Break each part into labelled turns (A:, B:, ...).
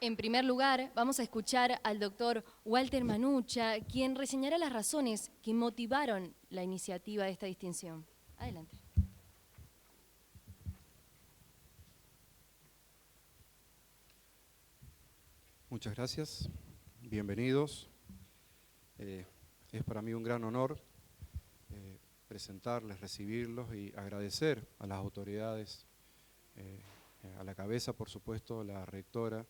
A: En primer lugar, vamos a escuchar al doctor Walter Manucha, quien reseñará las razones que motivaron la iniciativa de esta distinción. Adelante.
B: Muchas gracias, bienvenidos. Es para mí un gran honor presentarles, recibirlos y agradecer a las autoridades, a la cabeza, por supuesto, la rectora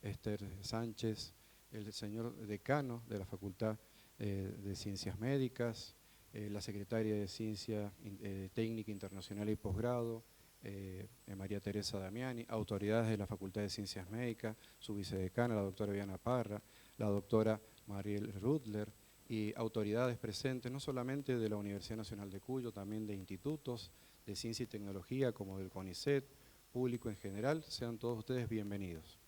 B: Esther Sánchez, el señor decano de la Facultad de Ciencias Médicas, la secretaria de Ciencia Técnica Internacional y Posgrado, María Teresa Damiani, autoridades de la Facultad de Ciencias Médicas, su vicedecana, la doctora Viana Parra, la doctora Mariel Rudler, y autoridades presentes no solamente de la Universidad Nacional de Cuyo, también de institutos de ciencia y tecnología como del CONICET, público en general. Sean todos ustedes bienvenidos.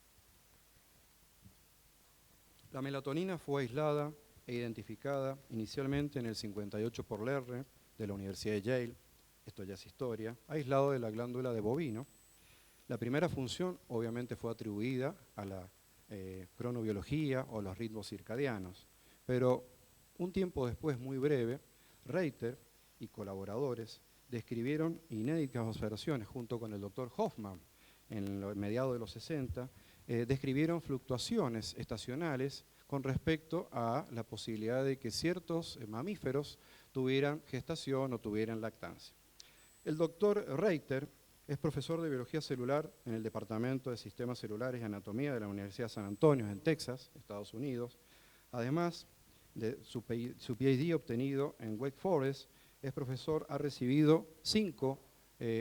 B: La melatonina fue aislada e identificada inicialmente en el 58 por Lerner de la Universidad de Yale, esto ya es historia, aislado de la glándula de bovino. La primera función obviamente fue atribuida a la cronobiología o los ritmos circadianos, pero un tiempo después, muy breve, Reiter y colaboradores describieron inéditas observaciones junto con el doctor Hoffman en mediados de los 60, describieron fluctuaciones estacionales con respecto a la posibilidad de que ciertos mamíferos tuvieran gestación o tuvieran lactancia. El doctor Reiter es profesor de biología celular en el Departamento de Sistemas Celulares y Anatomía de la Universidad de San Antonio, en Texas, Estados Unidos. Además de su PhD obtenido en Wake Forest, es profesor, ha recibido 5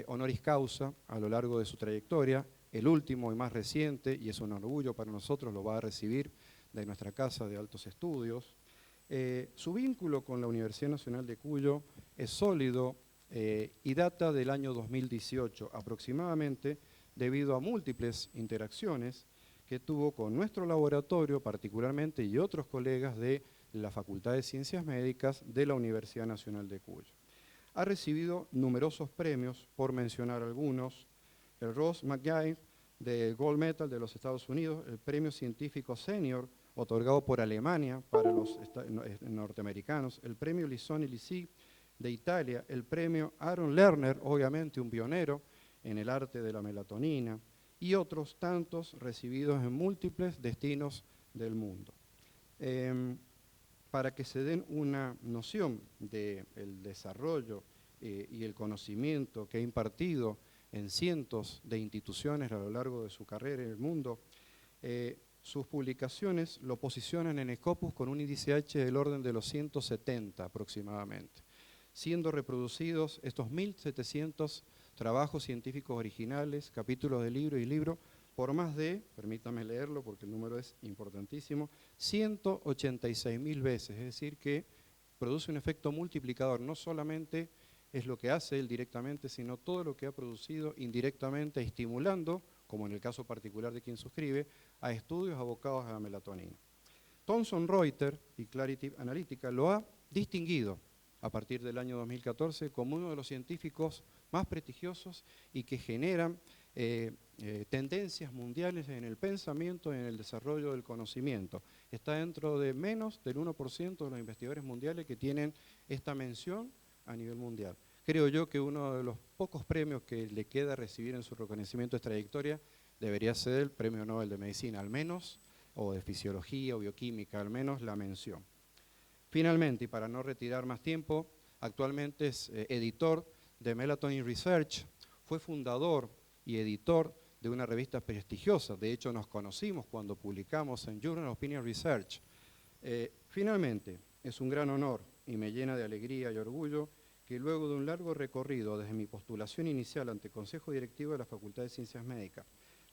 B: honoris causa a lo largo de su trayectoria. El último y más reciente, y es un orgullo para nosotros, lo va a recibir de nuestra Casa de Altos Estudios. Su vínculo con la Universidad Nacional de Cuyo es sólido y data del año 2018 aproximadamente, debido a múltiples interacciones que tuvo con nuestro laboratorio particularmente y otros colegas de la Facultad de Ciencias Médicas de la Universidad Nacional de Cuyo. Ha recibido numerosos premios, por mencionar algunos: el Ross McGuire de Gold Medal de los Estados Unidos, el Premio Científico Senior otorgado por Alemania para los norteamericanos, el Premio Lissoni Lissi de Italia, el Premio Aaron Lerner, obviamente un pionero en el arte de la melatonina, y otros tantos recibidos en múltiples destinos del mundo. Para que se den una noción del desarrollo y el conocimiento que ha impartido en cientos de instituciones a lo largo de su carrera en el mundo, sus publicaciones lo posicionan en Scopus con un índice H del orden de los 170 aproximadamente, siendo reproducidos estos 1.700 trabajos científicos originales, capítulos de libro y libro, por más de, permítame leerlo porque el número es importantísimo, 186.000 veces, es decir que produce un efecto multiplicador, no solamente es lo que hace él directamente, sino todo lo que ha producido indirectamente, estimulando, como en el caso particular de quien suscribe, a estudios abocados a la melatonina. Thomson Reuters y Clarity Analytica lo ha distinguido a partir del año 2014 como uno de los científicos más prestigiosos y que generan tendencias mundiales en el pensamiento y en el desarrollo del conocimiento. Está dentro de menos del 1% de los investigadores mundiales que tienen esta mención a nivel mundial. Creo yo que uno de los pocos premios que le queda recibir en su reconocimiento de trayectoria debería ser el Premio Nobel de Medicina, al menos, o de Fisiología o Bioquímica, al menos la mención. Finalmente, y para no retirar más tiempo, actualmente es editor de Melatonin Research, fue fundador y editor de una revista prestigiosa, de hecho nos conocimos cuando publicamos en Journal of Opinion Research. Finalmente, es un gran honor y me llena de alegría y orgullo que luego de un largo recorrido desde mi postulación inicial ante el Consejo Directivo de la Facultad de Ciencias Médicas,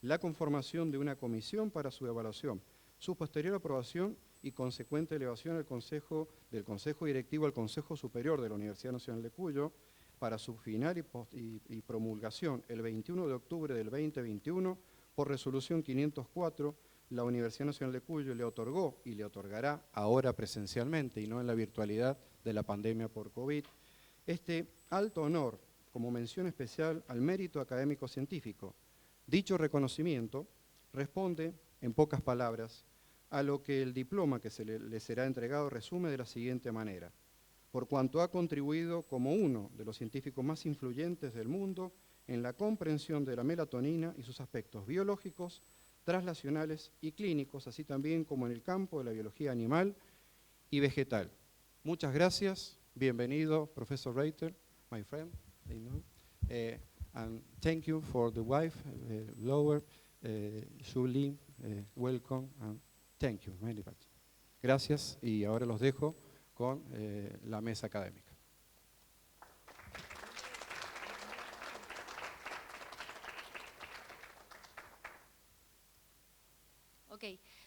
B: la conformación de una comisión para su evaluación, su posterior aprobación y consecuente elevación del Consejo Directivo al Consejo Superior de la Universidad Nacional de Cuyo, para su final y promulgación el 21 de octubre del 2021, por resolución 504, la Universidad Nacional de Cuyo le otorgó y le otorgará ahora presencialmente y no en la virtualidad de la pandemia por COVID, este alto honor como mención especial al mérito académico científico. Dicho reconocimiento responde en pocas palabras, a lo que el diploma que le será entregado resume de la siguiente manera: por cuanto ha contribuido como uno de los científicos más influyentes del mundo en la comprensión de la melatonina y sus aspectos biológicos, translacionales y clínicos, así también como en el campo de la biología animal y vegetal. Muchas gracias. Bienvenido, Professor Reiter, my friend. And thank you for the wife, Lower, Julie, welcome, and thank you very much. Gracias, y ahora los dejo con la mesa académica.
A: Ok,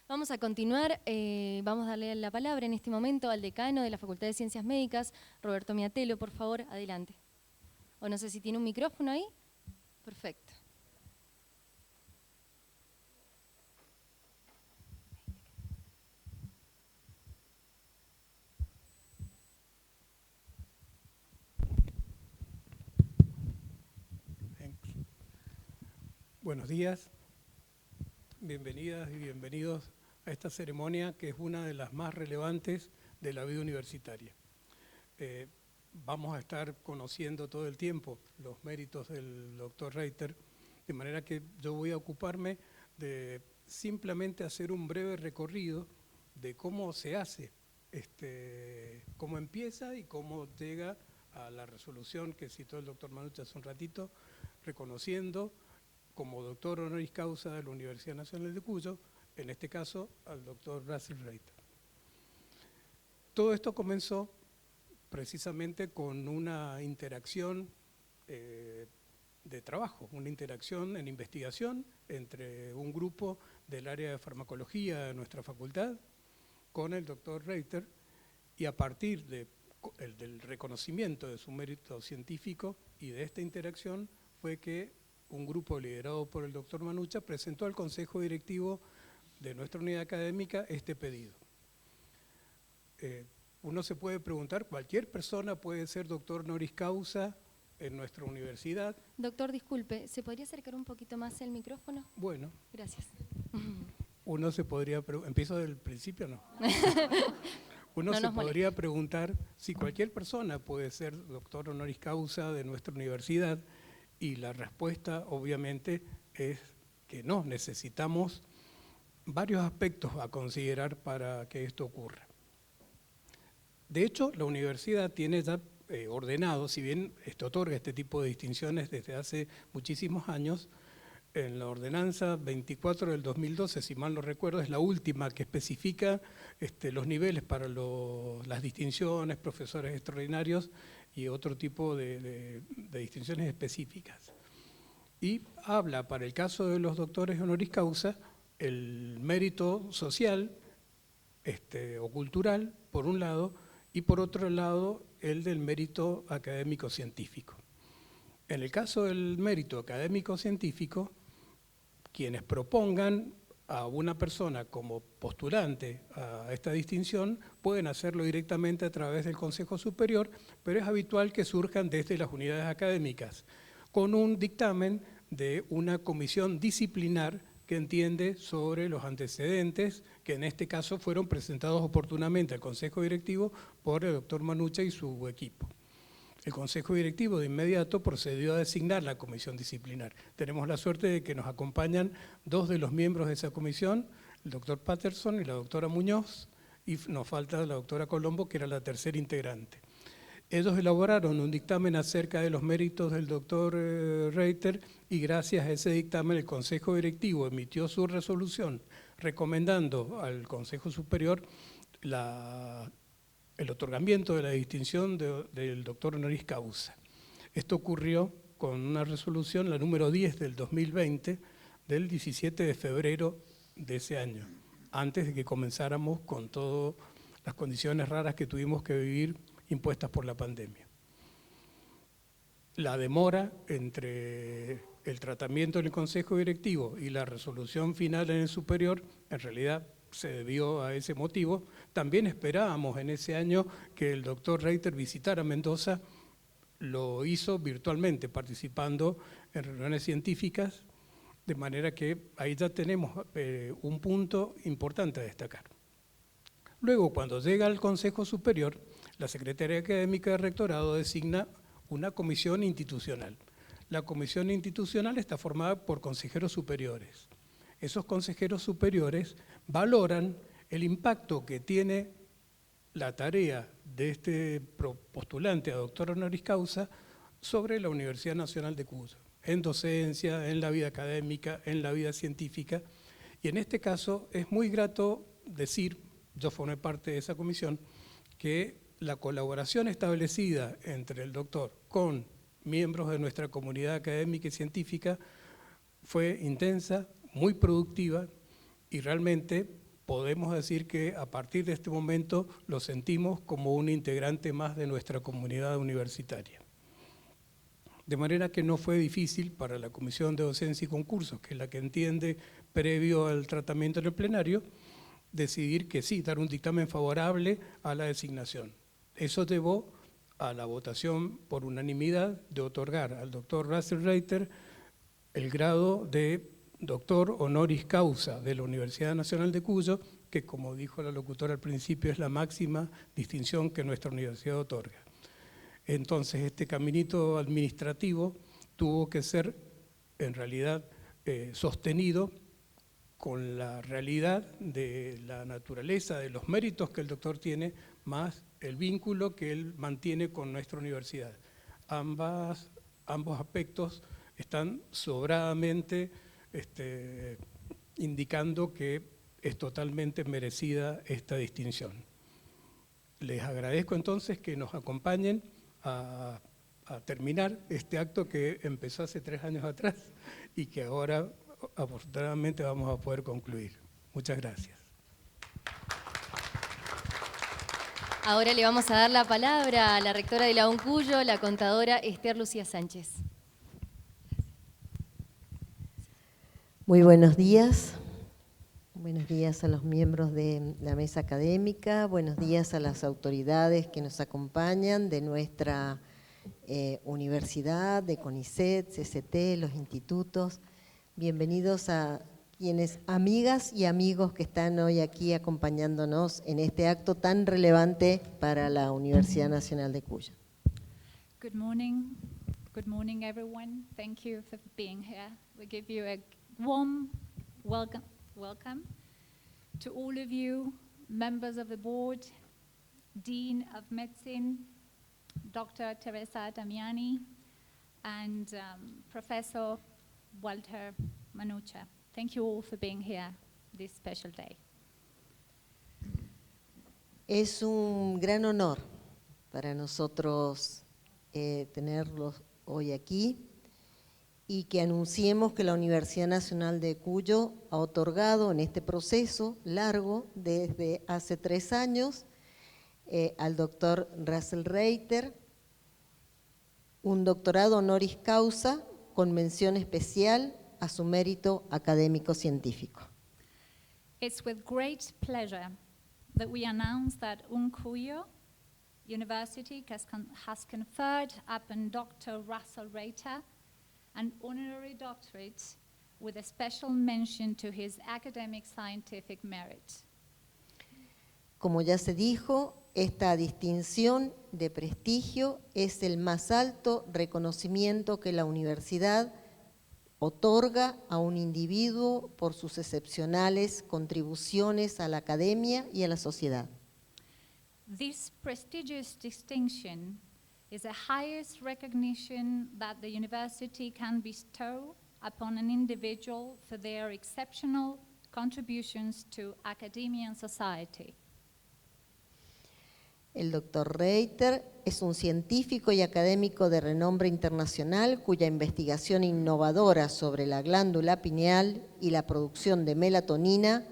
A: vamos a continuar. Vamos a darle la palabra en este momento al decano de la Facultad de Ciencias Médicas, Roberto Miatelo. Por favor, adelante. O no sé si tiene un micrófono ahí. Perfecto.
C: Buenos días, bienvenidas y bienvenidos a esta ceremonia que es una de las más relevantes de la vida universitaria. Vamos a estar conociendo todo el tiempo los méritos del doctor Reiter, de manera que yo voy a ocuparme de simplemente hacer un breve recorrido de cómo se hace, cómo empieza y cómo llega a la resolución que citó el doctor Manucha hace un ratito, reconociendo como doctor honoris causa de la Universidad Nacional de Cuyo, en este caso al doctor Russell Reiter. Todo esto comenzó precisamente con una interacción de trabajo, una interacción en investigación entre un grupo del área de farmacología de nuestra facultad con el doctor Reiter, y a partir del reconocimiento de su mérito científico y de esta interacción fue que un grupo liderado por el doctor Manucha presentó al Consejo Directivo de nuestra unidad académica este pedido. Uno se puede preguntar, ¿cualquier persona puede ser doctor honoris causa en nuestra universidad?
A: Doctor, disculpe, ¿se podría acercar un poquito más el micrófono?
C: Bueno.
A: Gracias.
C: Uno se podría preguntar, ¿empiezo del principio o no? Uno se podría preguntar si cualquier persona puede ser doctor honoris causa de nuestra universidad, y la respuesta obviamente es que no, necesitamos varios aspectos a considerar para que esto ocurra. De hecho, la universidad tiene ya ordenado, si bien otorga este tipo de distinciones desde hace muchísimos años, en la ordenanza 24 del 2012, si mal no recuerdo, es la última que especifica los niveles para las distinciones, profesores extraordinarios y otro tipo de distinciones específicas. Y habla, para el caso de los doctores honoris causa, el mérito social o cultural, por un lado, y por otro lado, el del mérito académico-científico. En el caso del mérito académico-científico, quienes propongan a una persona como postulante a esta distinción pueden hacerlo directamente a través del Consejo Superior, pero es habitual que surjan desde las unidades académicas, con un dictamen de una comisión disciplinar que entiende sobre los antecedentes, que en este caso fueron presentados oportunamente al Consejo Directivo por el doctor Manucha y su equipo. El Consejo Directivo de inmediato procedió a designar la comisión disciplinar. Tenemos la suerte de que nos acompañan dos de los miembros de esa comisión, el doctor Patterson y la doctora Muñoz, y nos falta la doctora Colombo, que era la tercera integrante. Ellos elaboraron un dictamen acerca de los méritos del doctor Reiter, y gracias a ese dictamen el Consejo Directivo emitió su resolución recomendando al Consejo Superior el otorgamiento de la distinción del doctor honoris causa. Esto ocurrió con una resolución, la número 10 del 2020, del 17 de febrero de ese año, antes de que comenzáramos con todas las condiciones raras que tuvimos que vivir impuestas por la pandemia. La demora entre el tratamiento en el Consejo Directivo y la resolución final en el Superior, en realidad se debió a ese motivo. También esperábamos en ese año que el doctor Reiter visitara Mendoza, lo hizo virtualmente, participando en reuniones científicas, De manera que ahí ya tenemos un punto importante a destacar. Luego, cuando llega al Consejo Superior, la Secretaría Académica de Rectorado designa una comisión institucional. La comisión institucional está formada por consejeros superiores. Esos consejeros superiores valoran el impacto que tiene la tarea de este postulante a doctor honoris causa sobre la Universidad Nacional de Cuyo, en docencia, en la vida académica, en la vida científica. Y en este caso es muy grato decir, yo formé parte de esa comisión, que la colaboración establecida entre el doctor con miembros de nuestra comunidad académica y científica fue intensa, muy productiva, y realmente podemos decir que a partir de este momento lo sentimos como un integrante más de nuestra comunidad universitaria. De manera que no fue difícil para la Comisión de Docencia y Concursos, que es la que entiende previo al tratamiento en el plenario, decidir que sí, dar un dictamen favorable a la designación. Eso llevó a la votación por unanimidad de otorgar al doctor Russell Reiter el grado de doctor honoris causa de la Universidad Nacional de Cuyo, que como dijo la locutora al principio es la máxima distinción que nuestra universidad otorga. Entonces este caminito administrativo tuvo que ser en realidad sostenido con la realidad de la naturaleza, de los méritos que el doctor tiene, más el vínculo que él mantiene con nuestra universidad. Ambos aspectos están sobradamente indicando que es totalmente merecida esta distinción. Les agradezco entonces que nos acompañen a terminar este acto que empezó hace 3 años atrás y que ahora afortunadamente vamos a poder concluir. Muchas gracias.
A: Ahora le vamos a dar la palabra a la rectora de la UNCUYO, la contadora Esther Lucía Sánchez.
D: Muy buenos días. Buenos días a los miembros de la mesa académica, buenos días a las autoridades que nos acompañan de nuestra universidad, de CONICET, CCT, los institutos. Bienvenidos a quienes, amigas y amigos que están hoy aquí acompañándonos en este acto tan relevante para la Universidad Nacional de Cuyo.
E: Good morning everyone. Thank you for being here. We give you a warm welcome to all of you, members of the board, Dean of Medicine, Dr. Teresa Damiani, and Professor Walter Manucha. Thank you all for being here this special day.
D: Es un gran honor para nosotros tenerlos hoy aquí y que anunciemos que la Universidad Nacional de Cuyo ha otorgado en este proceso largo desde hace 3 años al doctor Russell Reiter un doctorado honoris causa con mención especial a su mérito académico-científico.
E: It's with great pleasure that we announce that UNCUYO University has conferred upon Dr. Russell Reiter an honorary doctorate with a special mention to his academic scientific merit.
D: Como ya se dijo, esta distinción de prestigio es el más alto reconocimiento que la universidad otorga a un individuo por sus excepcionales contribuciones a la academia y a la sociedad.
E: This prestigious distinction is the highest recognition that the university can bestow upon an individual for their exceptional contributions to academia and society.
D: El doctor Reiter es un científico y académico de renombre internacional cuya investigación innovadora sobre la glándula pineal y la producción de melatonina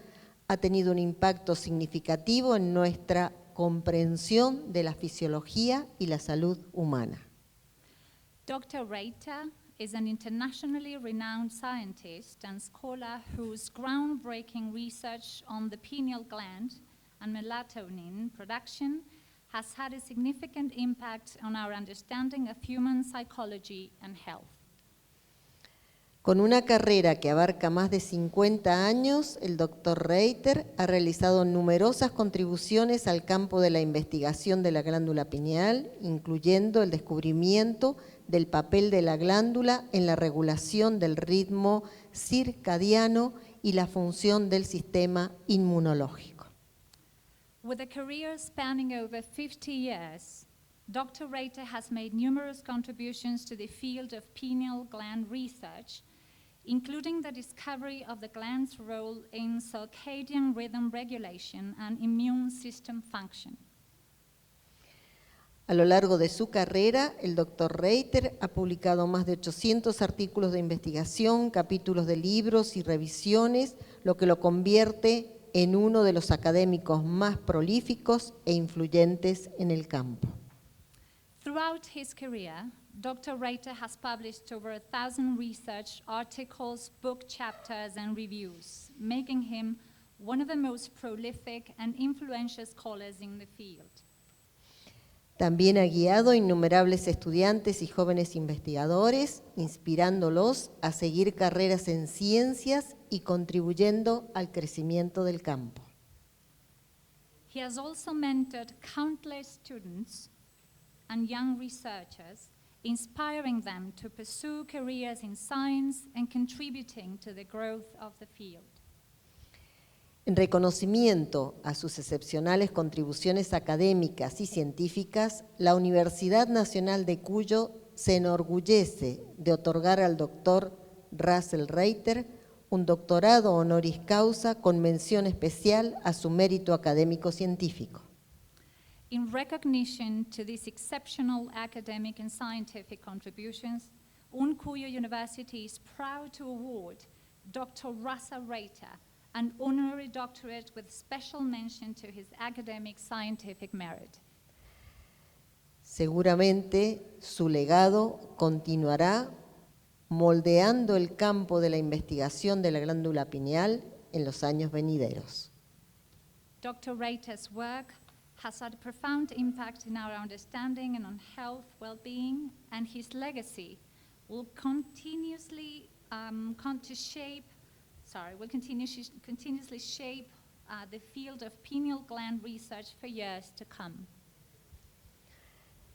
D: ha tenido un impacto significativo en nuestra comprensión de la fisiología y la salud humana.
E: Dr. Reiter is an internationally renowned scientist and scholar whose groundbreaking research on the pineal gland and melatonin production has had a significant impact on our understanding of human psychology and health.
D: Con una carrera que abarca más de 50 años, el Dr. Reiter ha realizado numerosas contribuciones al campo de la investigación de la glándula pineal, incluyendo el descubrimiento del papel de la glándula en la regulación del ritmo circadiano y la función del sistema inmunológico.
E: With a career spanning over 50 years, Dr. Reiter has made numerous contributions to the field of pineal gland research, including the discovery of the gland's role in circadian rhythm regulation and immune system function.
D: A lo largo de su carrera, el Dr. Reiter ha publicado más de 800 artículos de investigación, capítulos de libros y revisiones, lo que lo convierte en uno de los académicos más prolíficos e influyentes en el campo.
E: Throughout his career, Dr. Reiter has published over 1,000 research articles, book chapters, and reviews, making him one of the most prolific and influential scholars in the field.
D: También ha guiado a innumerables estudiantes y jóvenes investigadores, inspirándolos a seguir carreras en ciencias y contribuyendo al crecimiento del campo.
E: He has also mentored countless students and young researchers, inspiring them to pursue careers in science and contributing to the growth of the field.
D: En reconocimiento a sus excepcionales contribuciones académicas y científicas, la Universidad Nacional de Cuyo se enorgullece de otorgar al doctor Russell Reiter un doctorado honoris causa con mención especial a su mérito académico científico.
E: In recognition to these exceptional academic and scientific contributions, Cuyo University is proud to award Dr. Russell Reiter an honorary doctorate with special mention to his academic scientific merit.
D: Seguramente su legado continuará moldeando el campo de la investigación de la glándula pineal en los años venideros.
E: Dr. Reiter's work has had a profound impact in our understanding and on health, well-being, and his legacy will continuously shape the field of pineal gland research for years to come.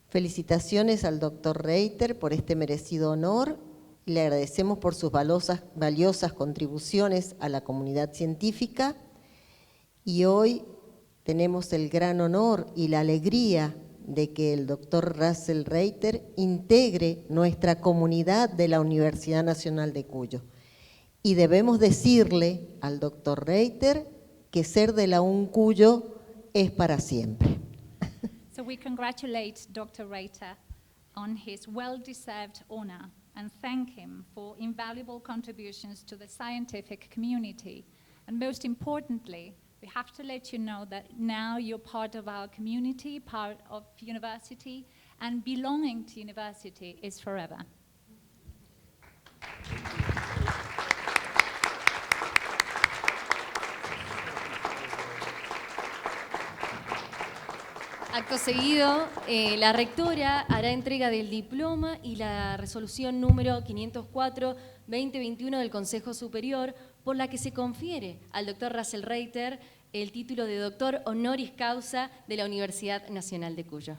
D: Felicitaciones al Dr. Reiter por este merecido honor. Le agradecemos por sus valiosas contribuciones a la comunidad científica y hoy tenemos el gran honor y la alegría de que el Dr. Russell Reiter integre nuestra comunidad de la Universidad Nacional de Cuyo. Y debemos decirle al Dr. Reiter que ser de la Cuyo es para siempre.
E: So we congratulate Dr. Reiter on his well-deserved honor and thank him for invaluable contributions to the scientific community. And most importantly, we have to let you know that now you're part of our community, part of university, and belonging to university is forever.
A: Acto seguido, la rectora hará entrega del diploma y la resolución número 504-2021 del Consejo Superior, por la que se confiere al doctor Russell Reiter el título de doctor honoris causa de la Universidad Nacional de Cuyo.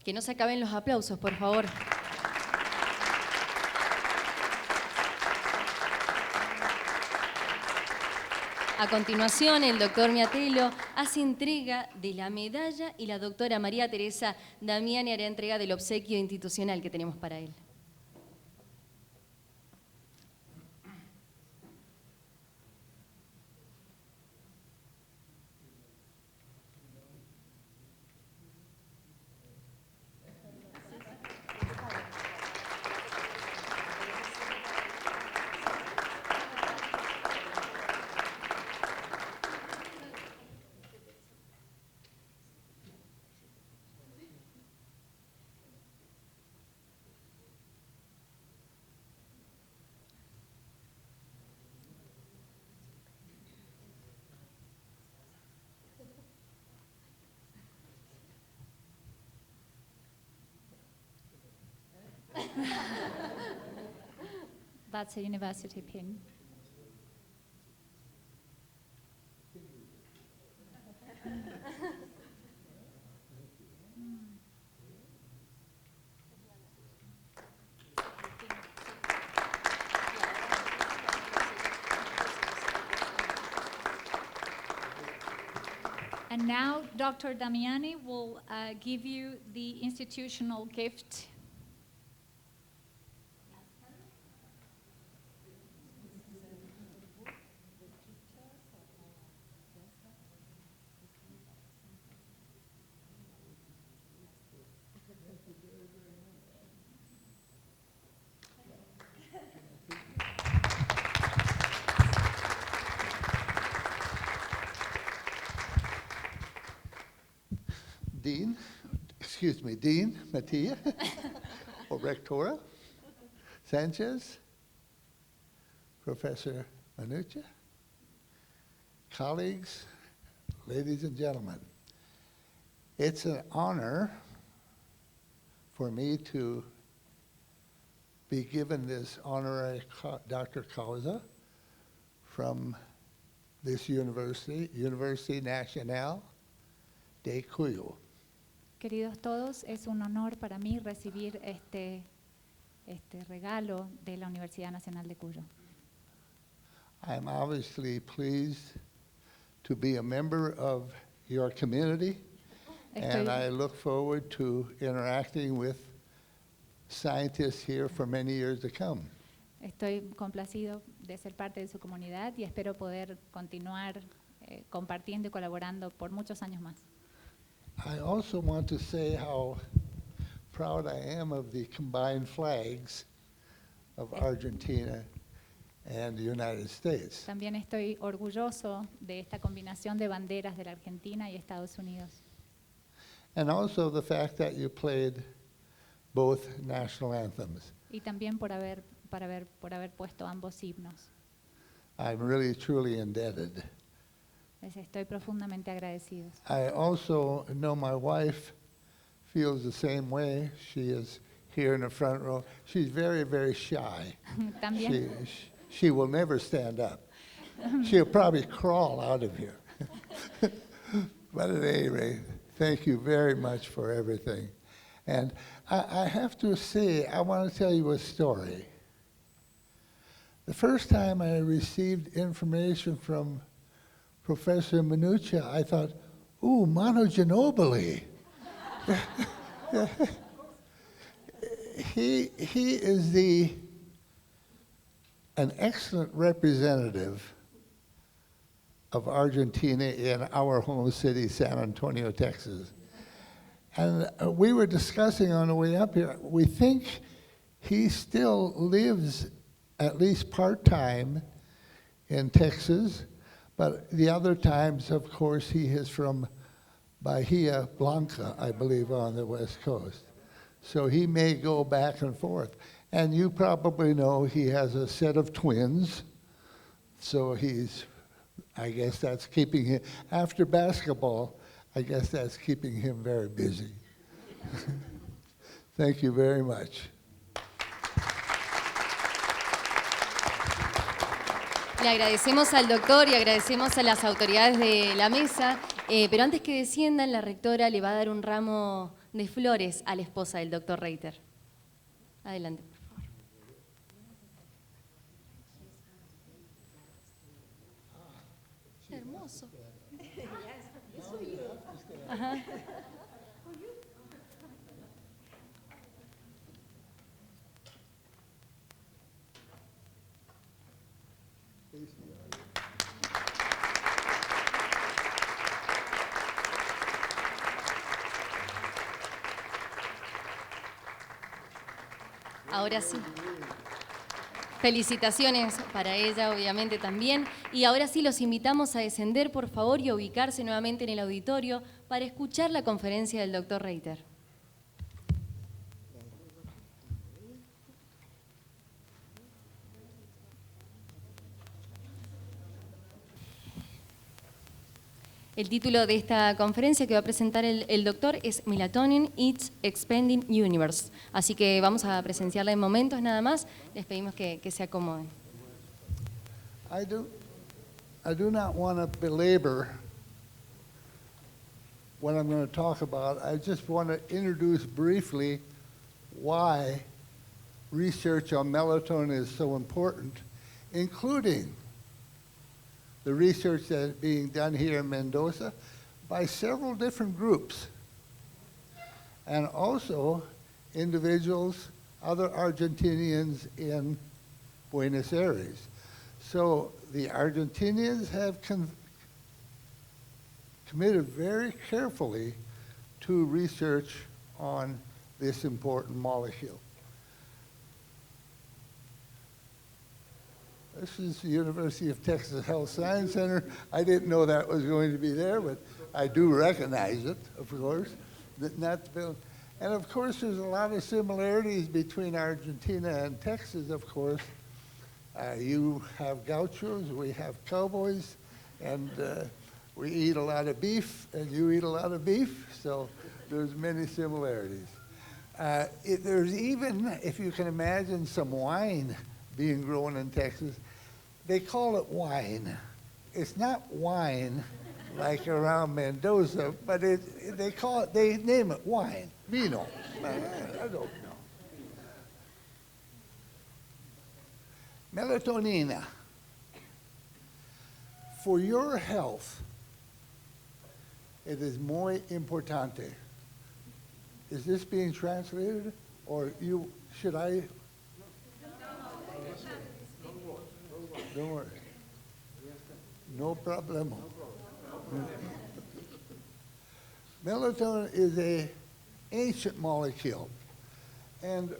A: Que no se acaben los aplausos, por favor. A continuación, el doctor Miatelo hace entrega de la medalla y la doctora María Teresa Damiani hará entrega del obsequio institucional que tenemos para él.
E: That's a university pin. And now Dr. Damiani will give you the institutional gift.
F: Dean Mattia, or Rectora Sanchez, Professor Manucha, colleagues, ladies and gentlemen. It's an honor for me to be given this honorary Dr. Causa from this university, University Nacional de Cuyo.
E: Queridos todos, es un honor para mí recibir este regalo de la Universidad Nacional de Cuyo.
F: I'm obviously pleased to be a member of your community, and I look forward to interacting with scientists here for many years to come.
E: Estoy complacido de ser parte de su comunidad y espero poder continuar compartiendo y colaborando por muchos años más.
F: I also want to say how proud I am of the combined flags of Argentina and the United States.
E: También estoy orgulloso de esta combinación de banderas de la Argentina y Estados Unidos.
F: And also the fact that you played both national anthems.
E: Y también por haber puesto ambos himnos.
F: I'm really truly indebted.
E: Les estoy profundamente agradecidos.
F: I also know my wife feels the same way. She is here in the front row. She's very, very shy.
E: También.
F: She will never stand up. She'll probably crawl out of here. But at any rate, thank you very much for everything. And I have to say, I want to tell you a story. The first time I received information from Professor Manucha, I thought, ooh, Manu Ginobili. He is an excellent representative of Argentina in our home city, San Antonio, Texas. And we were discussing on the way up here, we think he still lives at least part-time in Texas, but the other times, of course, he is from Bahia Blanca, I believe, on the West Coast. So he may go back and forth. And you probably know he has a set of twins, so I guess that's keeping him, after basketball, I guess that's keeping him very busy. Thank you very much.
A: Le agradecemos al doctor y agradecemos a las autoridades de la mesa, pero antes que desciendan, la rectora le va a dar un ramo de flores a la esposa del doctor Reiter. Adelante, por favor. Hermoso. Ajá. Ahora sí. Felicitaciones para ella, obviamente, también. Y ahora sí los invitamos a descender, por favor, y a ubicarse nuevamente en el auditorio para escuchar la conferencia del doctor Reiter. El título de esta conferencia que va a presentar el doctor es Melatonin, It's Expanding Universe. Así que vamos a presenciarla en momentos nada más. Les pedimos que se acomoden.
F: I do not want to belabor what I'm going to talk about. I just want to introduce briefly why research on melatonin is so important, including the research that is being done here in Mendoza by several different groups, and also individuals, other Argentinians in Buenos Aires. So the Argentinians have committed very carefully to research on this important molecule. This is the University of Texas Health Science Center. I didn't know that was going to be there, but I do recognize it, of course. And of course, there's a lot of similarities between Argentina and Texas, of course. You have gauchos, we have cowboys, and we eat a lot of beef, and you eat a lot of beef, so there's many similarities. There's even, if you can imagine, some wine being grown in Texas. They call it wine. It's not wine like around Mendoza, but they name it wine, vino. I don't know. Melatonina. For your health, it is muy importante. Is this being translated, or should I? Don't worry. No problem. Melatonin is an ancient molecule, and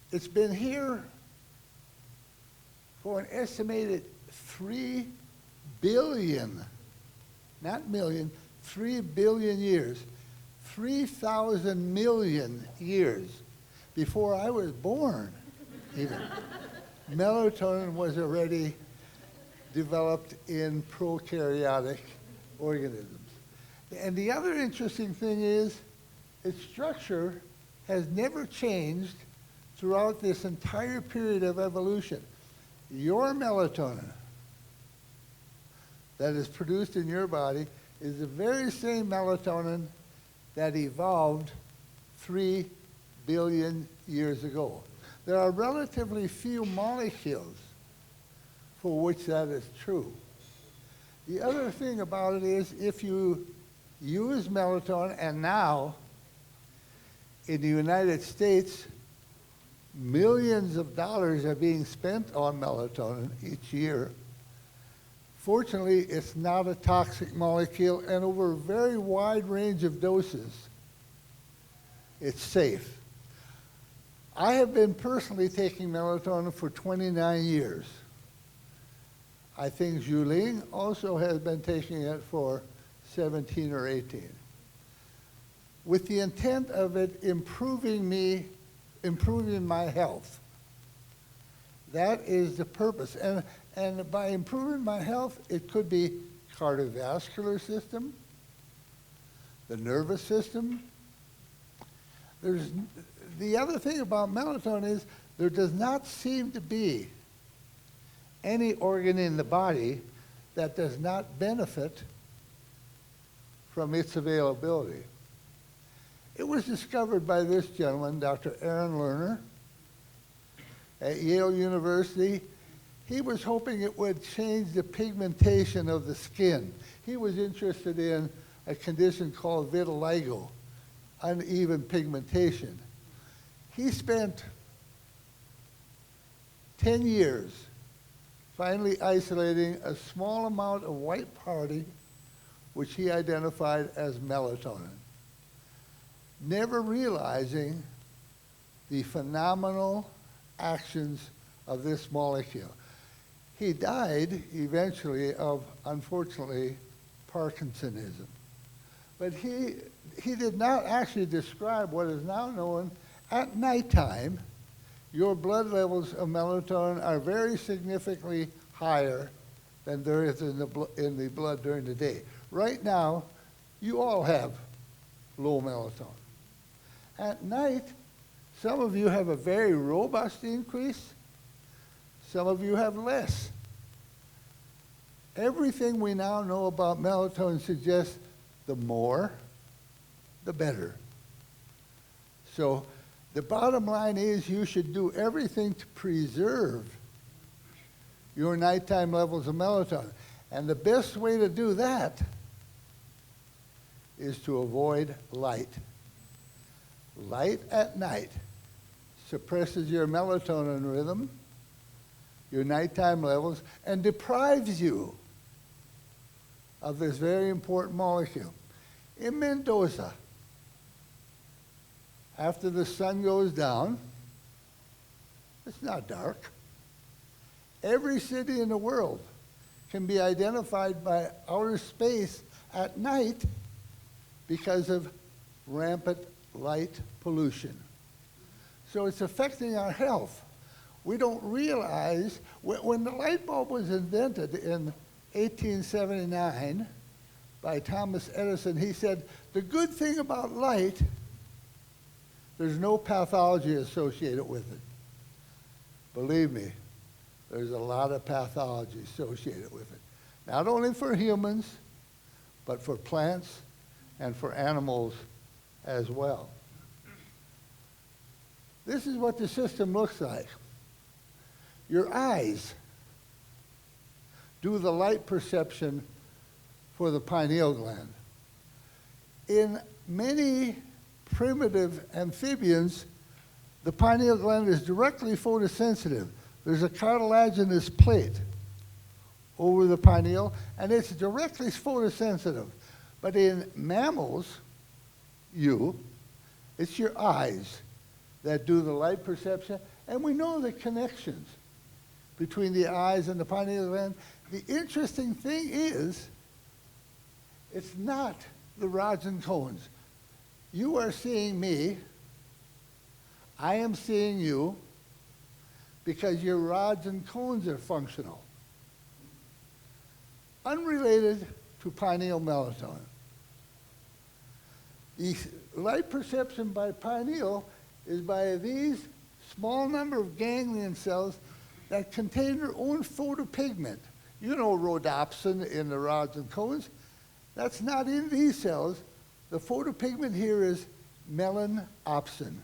F: it's been here for an estimated 3 billion, not million, 3 billion years. 3,000 million years before I was born, even. Melatonin was already developed in prokaryotic organisms. And the other interesting thing is its structure has never changed throughout this entire period of evolution. Your melatonin that is produced in your body is the very same melatonin that evolved 3 billion years ago. There are relatively few molecules for which that is true. The other thing about it is if you use melatonin, and now in the United States, millions of dollars are being spent on melatonin each year. Fortunately, it's not a toxic molecule, and over a very wide range of doses, it's safe. I have been personally taking melatonin for 29 years. I think Julie also has been taking it for 17 or 18, with the intent of it improving my health. That is the purpose. And by improving my health, it could be cardiovascular system, the nervous system. The other thing about melatonin is there does not seem to be any organ in the body that does not benefit from its availability. It was discovered by this gentleman, Dr. Aaron Lerner, at Yale University. He was hoping it would change the pigmentation of the skin. He was interested in a condition called vitiligo, uneven pigmentation. He spent 10 years finally isolating a small amount of white powder, which he identified as melatonin, never realizing the phenomenal actions of this molecule. He died eventually of, unfortunately, Parkinsonism. But he did not actually describe what is now known at nighttime. your blood levels of melatonin are very significantly higher than there is in the blood during the day. Right now, you all have low melatonin. At night, some of you have a very robust increase, some of you have less. Everything we now know about melatonin suggests the more, the better. So the bottom line is you should do everything to preserve your nighttime levels of melatonin. And the best way to do that is to avoid light. Light at night suppresses your melatonin rhythm, your nighttime levels, and deprives you of this very important molecule. In Mendoza, after the sun goes down, it's not dark. Every city in the world can be identified by outer space at night because of rampant light pollution. So it's affecting our health. We don't realize, when the light bulb was invented in 1879 by Thomas Edison, he said, the good thing about light, there's no pathology associated with it. Believe me, there's a lot of pathology associated with it. Not only for humans, but for plants and for animals as well. This is what the system looks like. Your eyes do the light perception for the pineal gland. In many primitive amphibians, the pineal gland is directly photosensitive. There's a cartilaginous plate over the pineal, and it's directly photosensitive. But in mammals, it's your eyes that do the light perception, and we know the connections between the eyes and the pineal gland. The interesting thing is, it's not the rods and cones. You are seeing me, I am seeing you, because your rods and cones are functional. Unrelated to pineal melatonin. The light perception by pineal is by these small number of ganglion cells that contain their own photopigment. You know rhodopsin in the rods and cones. That's not in these cells. The photopigment here is melanopsin.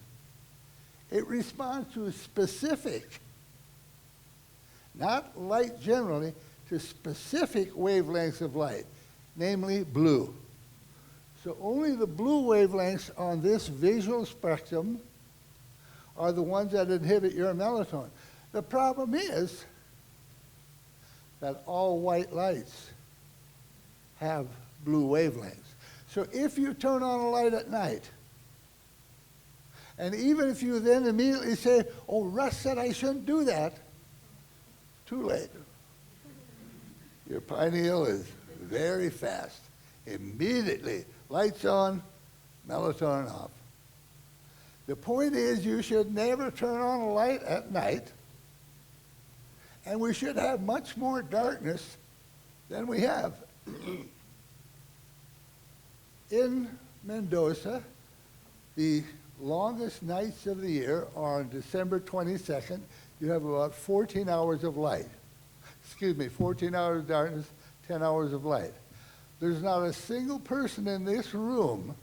F: It responds to a specific, not light generally, to specific wavelengths of light, namely blue. So only the blue wavelengths on this visual spectrum are the ones that inhibit your melatonin. The problem is that all white lights have blue wavelengths. So if you turn on a light at night, and even if you then immediately say, oh, Russ said I shouldn't do that, too late. Your pineal is very fast. Immediately, lights on, melatonin off. The point is you should never turn on a light at night, and we should have much more darkness than we have. In Mendoza, the longest nights of the year are on December 22nd. You have about 14 hours of light. 14 hours of darkness, 10 hours of light. There's not a single person in this room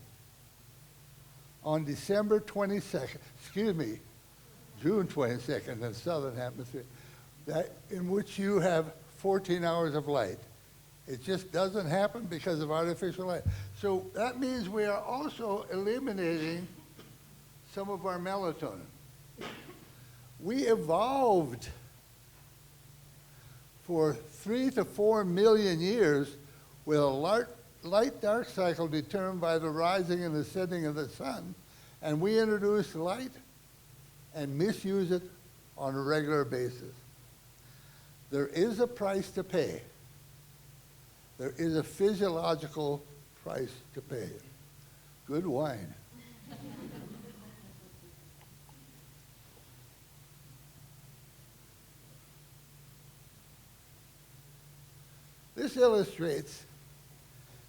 F: on December 22nd, June 22nd in the southern hemisphere, in which you have 14 hours of light. It just doesn't happen because of artificial light. So that means we are also eliminating some of our melatonin. We evolved for 3 to 4 million years with a light-dark cycle determined by the rising and the setting of the sun, and we introduced light and misuse it on a regular basis. There is a price to pay. There is a physiological price to pay. Good wine. This illustrates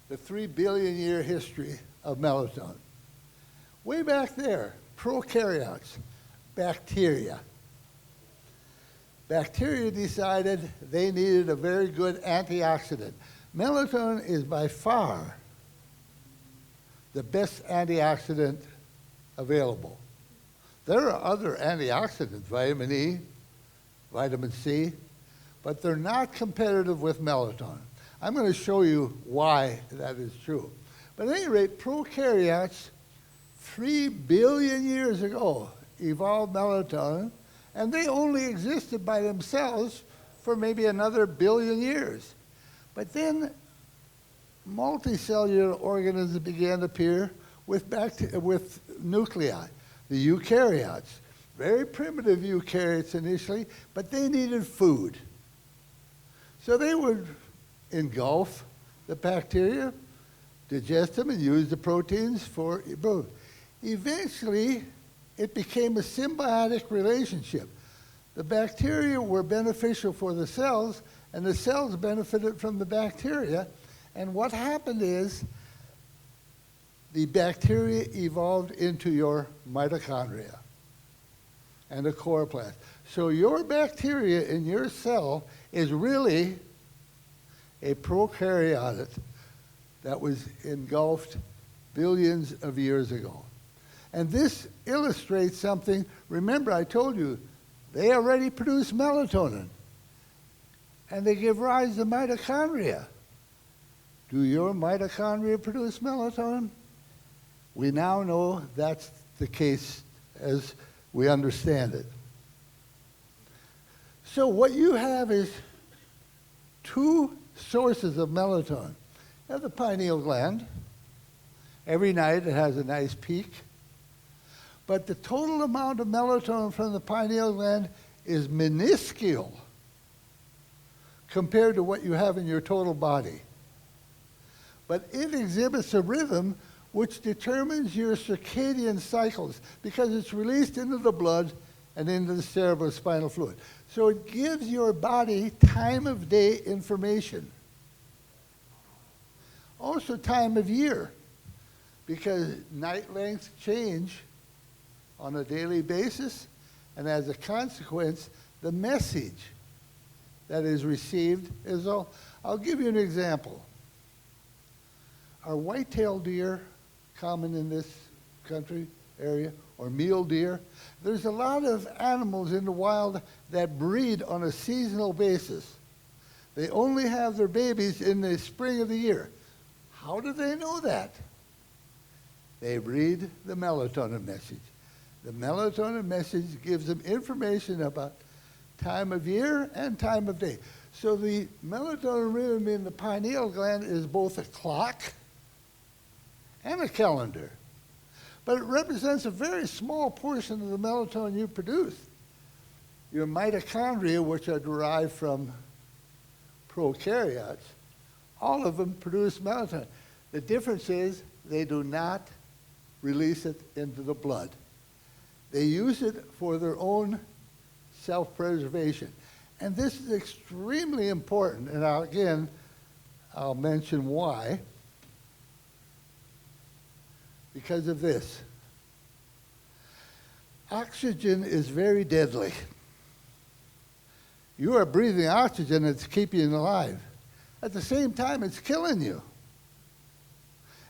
F: the 3 billion year history of melatonin. Way back there, prokaryotes, bacteria. Bacteria decided they needed a very good antioxidant. Melatonin is by far the best antioxidant available. There are other antioxidants, vitamin E, vitamin C, but they're not competitive with melatonin. I'm going to show you why that is true. But at any rate, prokaryotes 3 billion years ago evolved melatonin, and they only existed by themselves for maybe another billion years. But then multicellular organisms began to appear with nuclei, the eukaryotes. Very primitive eukaryotes initially, but they needed food. So they would engulf the bacteria, digest them, and use the proteins for growth. Eventually, it became a symbiotic relationship. The bacteria were beneficial for the cells, and the cells benefited from the bacteria. And what happened is the bacteria evolved into your mitochondria and the chloroplast. So your bacteria in your cell is really a prokaryote that was engulfed billions of years ago. And this illustrates something. Remember, I told you, they already produce melatonin, and they give rise to mitochondria. Do your mitochondria produce melatonin? We now know that's the case as we understand it. So what you have is two sources of melatonin. You have the pineal gland. Every night it has a nice peak. But the total amount of melatonin from the pineal gland is minuscule compared to what you have in your total body. But it exhibits a rhythm which determines your circadian cycles because it's released into the blood and into the cerebrospinal fluid. So it gives your body time of day information. Also time of year, because night lengths change on a daily basis, and as a consequence, the message that is received is all. I'll give you an example. Are white-tailed deer common in this country area, or mule deer? There's a lot of animals in the wild that breed on a seasonal basis. They only have their babies in the spring of the year. How do they know that? They read the melatonin message. The melatonin message gives them information about time of year and time of day. So the melatonin rhythm in the pineal gland is both a clock and a calendar. But it represents a very small portion of the melatonin you produce. Your mitochondria, which are derived from prokaryotes, all of them produce melatonin. The difference is they do not release it into the blood. They use it for their own self-preservation. And this is extremely important, and I'll mention why. Because of this. Oxygen is very deadly. You are breathing oxygen, it's keeping you alive. At the same time, it's killing you.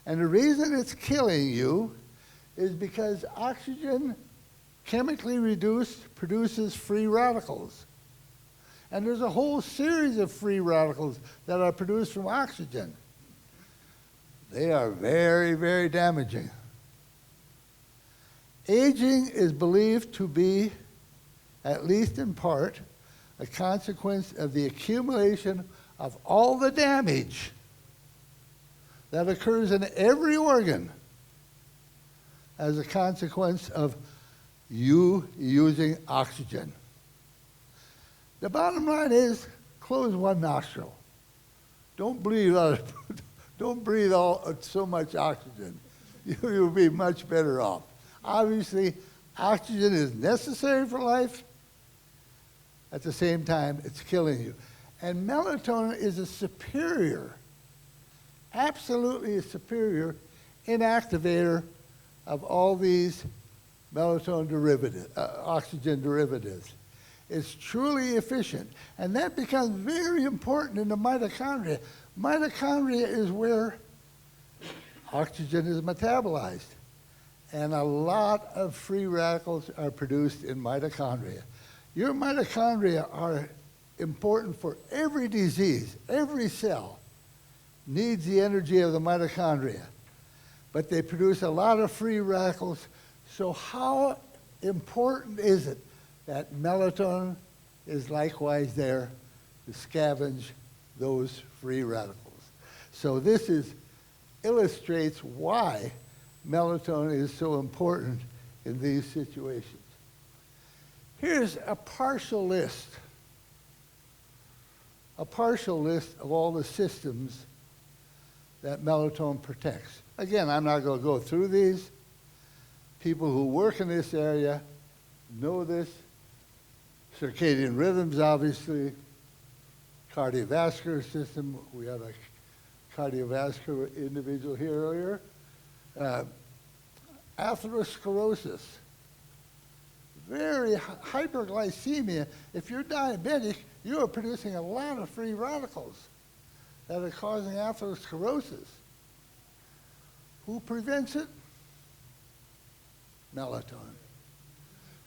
F: And the reason it's killing you is because oxygen, chemically reduced, produces free radicals. And there's a whole series of free radicals that are produced from oxygen. They are very, very damaging. Aging is believed to be, at least in part, a consequence of the accumulation of all the damage that occurs in every organ as a consequence of you using oxygen. The bottom line is, close one nostril. Don't breathe out. Don't breathe so much oxygen. You'll be much better off. Obviously, oxygen is necessary for life. At the same time, it's killing you. And melatonin is a superior, absolutely a superior inactivator of all these melatonin derivatives, oxygen derivatives. It's truly efficient. And that becomes very important in the mitochondria. Mitochondria is where oxygen is metabolized. And a lot of free radicals are produced in mitochondria. Your mitochondria are important for every disease. Every cell needs the energy of the mitochondria. But they produce a lot of free radicals. So how important is it that melatonin is likewise there to scavenge those free radicals? So this illustrates why melatonin is so important in these situations. Here's a partial list of all the systems that melatonin protects. Again, I'm not going to go through these. People who work in this area know this. Circadian rhythms, obviously. Cardiovascular system. We had a cardiovascular individual here earlier. Atherosclerosis. Very hyperglycemia. If you're diabetic, you are producing a lot of free radicals that are causing atherosclerosis. Who prevents it? Melatonin.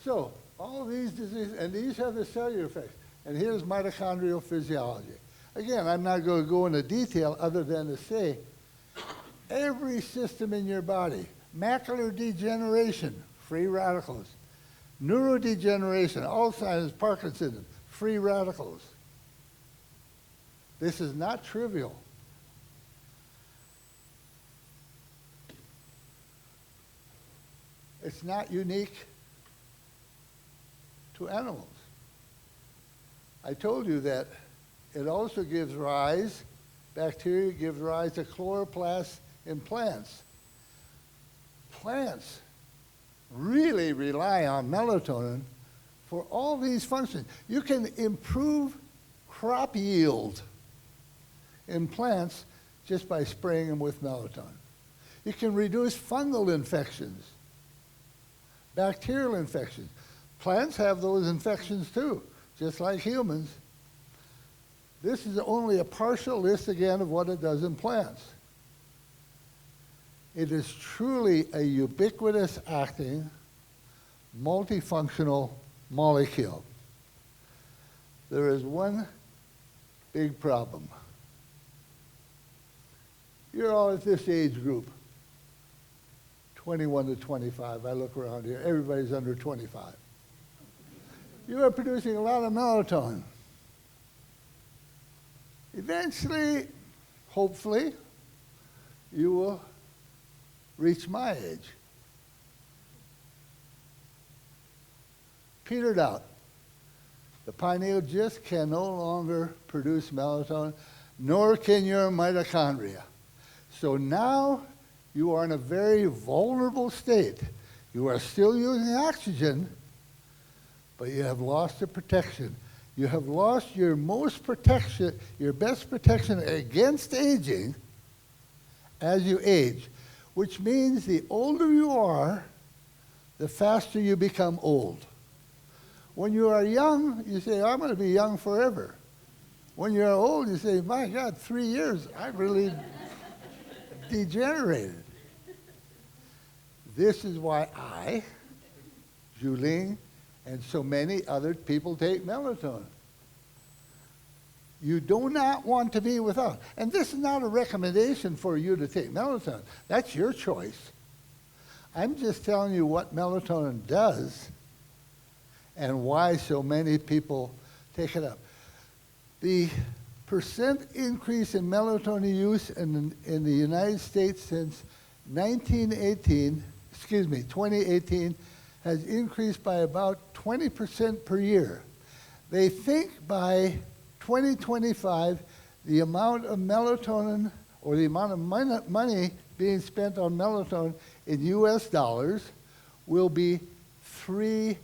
F: So, all these diseases, and these have the cellular effects. And here's mitochondrial physiology. Again, I'm not going to go into detail other than to say, every system in your body, macular degeneration, free radicals. Neurodegeneration, Alzheimer's, Parkinson's, free radicals. This is not trivial. It's not unique to animals. I told you that it also gives rise, bacteria gives rise to chloroplasts in plants. Plants really rely on melatonin for all these functions. You can improve crop yield in plants just by spraying them with melatonin. You can reduce fungal infections, bacterial infections. Plants have those infections too, just like humans. This is only a partial list, again, of what it does in plants. It is truly a ubiquitous acting, multifunctional molecule. There is one big problem. You're all at this age group, 21 to 25. I look around here, everybody's under 25. You are producing a lot of melatonin. Eventually, hopefully, you will reach my age. Petered out. The pineal just can no longer produce melatonin, nor can your mitochondria. So now you are in a very vulnerable state. You are still using oxygen, but you have lost the protection. You have lost your most protection, your best protection against aging as you age, which means the older you are, the faster you become old. When you are young, you say, I'm going to be young forever. When you're old, you say, my God, 3 years, I really degenerated. This is why I, Julie, and so many other people take melatonin. You do not want to be without. And this is not a recommendation for you to take melatonin. That's your choice. I'm just telling you what melatonin does and why so many people take it up. The percent increase in melatonin use in the United States since 2018, has increased by about 20% per year. They think by 2025, the amount of melatonin, or the amount of money being spent on melatonin in US dollars will be $3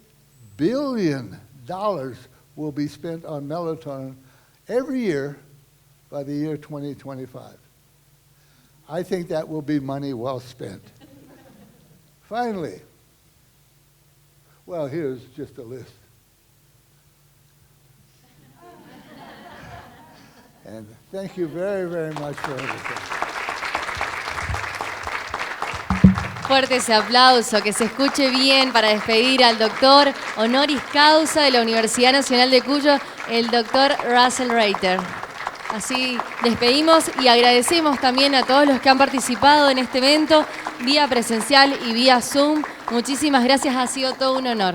F: billion will be spent on melatonin every year by the year 2025. I think that will be money well spent. Finally, well, here's just a list. And thank you very, very much for everything.
A: Fuerte ese aplauso, que se escuche bien para despedir al doctor honoris causa de la Universidad Nacional de Cuyo, el doctor Russell Reiter. Así despedimos y agradecemos también a todos los que han participado en este evento, vía presencial y vía Zoom. Muchísimas gracias, ha sido todo un honor.